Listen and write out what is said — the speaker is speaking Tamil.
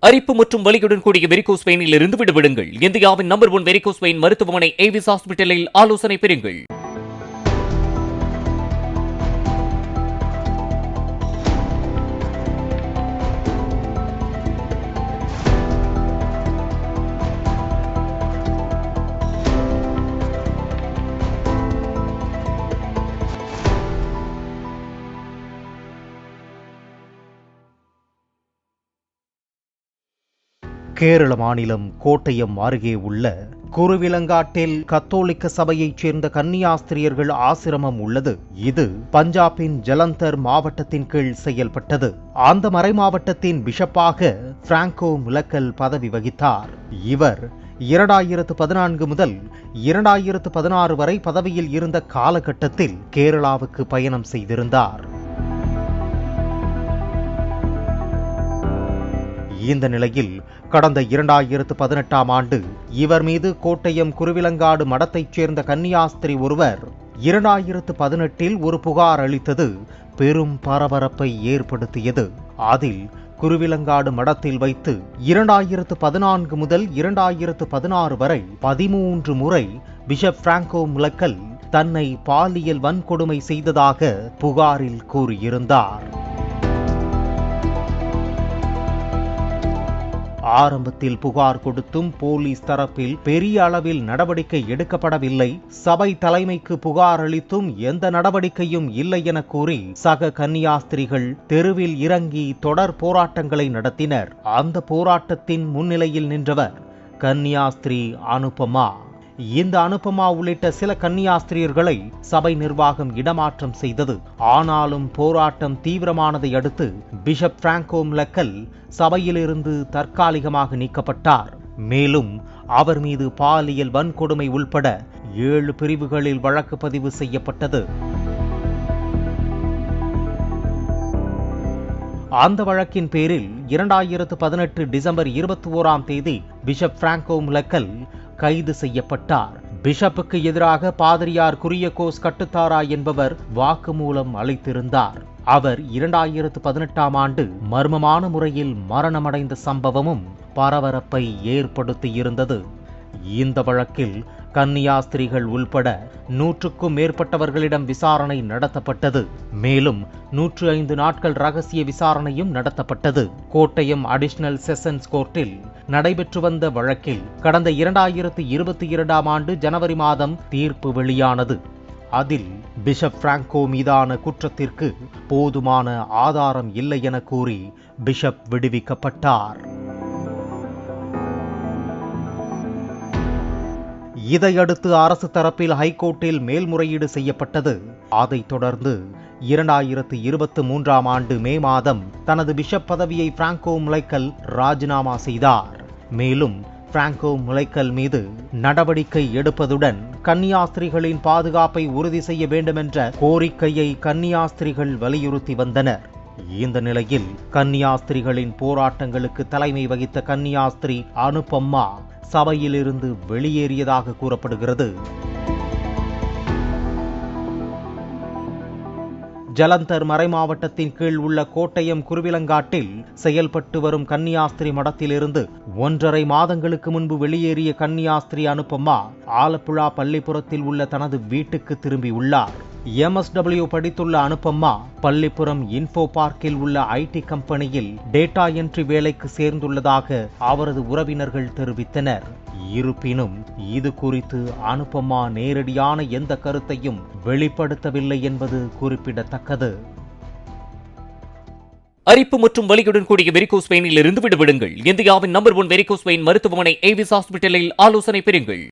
அரிப்பு மற்றும் வலியுடன் கூடிய வெரிகோஸ் வெயினில் இருந்து விடுபடுங்கள். இந்தியாவின் நம்பர் 1 வெரிகோஸ் வெயின் மருத்துவமனை ஏவிஸ் ஹாஸ்பிட்டலில் ஆலோசனை பெறுங்கள். கேரள மாநிலம் கோட்டயம் அருகே உள்ள குருவிலங்காட்டில் கத்தோலிக்க சபையைச் சேர்ந்த கன்னியாஸ்திரியர்கள் ஆசிரமம் உள்ளது. இது பஞ்சாபின் ஜலந்தர் மாவட்டத்தின் கீழ் செயல்பட்டது. அந்த மறைமாவட்டத்தின் பிஷப்பாக பிராங்கோ முலக்கல் பதவி வகித்தார். இவர் 2014 முதல் 2016 வரை பதவியில் இருந்த காலகட்டத்தில் கேரளாவுக்கு பயணம் செய்திருந்தார். இந்த நிலையில் கடந்த 2018 ஆண்டு இவர் மீது கோட்டயம் குருவிலங்காடு மடத்தைச் சேர்ந்த கன்னியாஸ்திரி ஒருவர் 2018 ஒரு புகார் அளித்தது பெரும் பரபரப்பை ஏற்படுத்தியது. அதில் குருவிலங்காடு மடத்தில் வைத்து 2014 முதல் 2016 வரை 13 முறை பிஷப் பிராங்கோ முலக்கல் தன்னை பாலியல் வன்கொடுமை செய்ததாக புகாரில் கூறியிருந்தார். ஆரம்பத்தில் புகார் கொடுத்தும் போலீஸ் தரப்பில் பெரிய அளவில் நடவடிக்கை எடுக்கப்படவில்லை. சபை தலைமைக்கு புகார் அளித்தும் எந்த நடவடிக்கையும் இல்லை என கூறி சக கன்னியாஸ்திரிகள் தெருவில் இறங்கி தொடர் போராட்டங்களை நடத்தினர். அந்த போராட்டத்தின் முன்னிலையில் நின்றவர் கன்னியாஸ்திரி அனுபமா. இந்த அனுபமா உள்ளிட்ட சில கன்னியாஸ்திரியர்களை சபை நிர்வாகம் இடமாற்றம் செய்தது. ஆனாலும் போராட்டம் தீவிரமானதை அடுத்து பிஷப் பிராங்கோ முலக்கல் சபையிலிருந்து தற்காலிகமாக நீக்கப்பட்டார். மேலும் அவர் மீது பாலியல் வன்கொடுமை உள்பட 7 பிரிவுகளில் வழக்கு பதிவு செய்யப்பட்டது. அந்த வழக்கின் பேரில் 2018 டிசம்பர் 21 பிஷப் பிராங்கோ முலக்கல் கைது செய்யப்பட்டார். பிஷப்புக்கு எதிராக பாதிரியார் குரியகோஸ் கட்டுத்தாரா என்பவர் வாக்குமூலம் அளித்திருந்தார். அவர் 2018 ஆண்டு மர்மமான முறையில் மரணமடைந்த சம்பவமும் பரபரப்பை ஏற்படுத்தியிருந்தது. இந்த வழக்கில் கன்னியாஸ்திரிகள் உள்பட 100க்கும் மேற்பட்டவர்களிடம் விசாரணை நடத்தப்பட்டது. மேலும் 105 நாட்கள் ரகசிய விசாரணையும் நடத்தப்பட்டது. கோட்டயம் அடிஷனல் செஷன்ஸ் கோர்ட்டில் நடைபெற்று வந்த வழக்கில் கடந்த 2022 ஆண்டு ஜனவரி மாதம் தீர்ப்பு வெளியானது. அதில் பிஷப் பிராங்கோ மீதான குற்றத்திற்கு போதுமான ஆதாரம் இல்லை என கூறி பிஷப் விடுவிக்கப்பட்டார். இதையடுத்து அரசு தரப்பில் ஹைகோர்ட்டில் மேல்முறையீடு செய்யப்பட்டது. அதைத் தொடர்ந்து 2023 ஆண்டு மே மாதம் தனது பிஷப் பதவியை பிராங்கோ முலக்கல் ராஜினாமா செய்தார். மேலும் பிராங்கோ முலக்கல் மீது நடவடிக்கை எடுப்பதுடன் கன்னியாஸ்திரிகளின் பாதுகாப்பை உறுதி செய்ய வேண்டுமென்ற கோரிக்கையை கன்னியாஸ்திரிகள் வலியுறுத்தி வந்தனர். இந்த நிலையில் கன்னியாஸ்திரிகளின் போராட்டங்களுக்கு தலைமை வகித்த கன்னியாஸ்திரி அனுபமா சபையிலிருந்து வெளியேறியதாக கூறப்படுகிறது. ஜலந்தர் மறைமாவட்டத்தின் கீழ் உள்ள கோட்டயம் குருவிலங்காட்டில் செயல்பட்டு வரும் கன்னியாஸ்திரி மடத்திலிருந்து 1.5 மாதங்களுக்கு முன்பு வெளியேறிய கன்னியாஸ்திரி அனுபமா ஆலப்புழா பள்ளிப்புறத்தில் உள்ள தனது வீட்டுக்கு திரும்பியுள்ளார். MSW படித்துள்ள அனுபமா பள்ளிப்புறம் இன்ஃபோ பார்க்கில் உள்ள IT கம்பெனியில் டேட்டா என்ட்ரி வேலைக்கு சேர்ந்துள்ளதாக அவரது உறவினர்கள் தெரிவித்தனர். இருப்பினும் இது குறித்து அனுபமா நேரடியான எந்த கருத்தையும் வெளிப்படுத்தவில்லை என்பது குறிப்பிடத்தக்கது. அரிப்பு மற்றும் வலியுடன் கூடிய வெரிகோஸ் வெயினில் இருந்து விடுபடுங்கள். இந்தியாவின் நம்பர் 1 வெரிகோஸ் வெயின் மருத்துவமனை ஏவிஸ் ஹாஸ்பிட்டலில் ஆலோசனை பெறுங்கள்.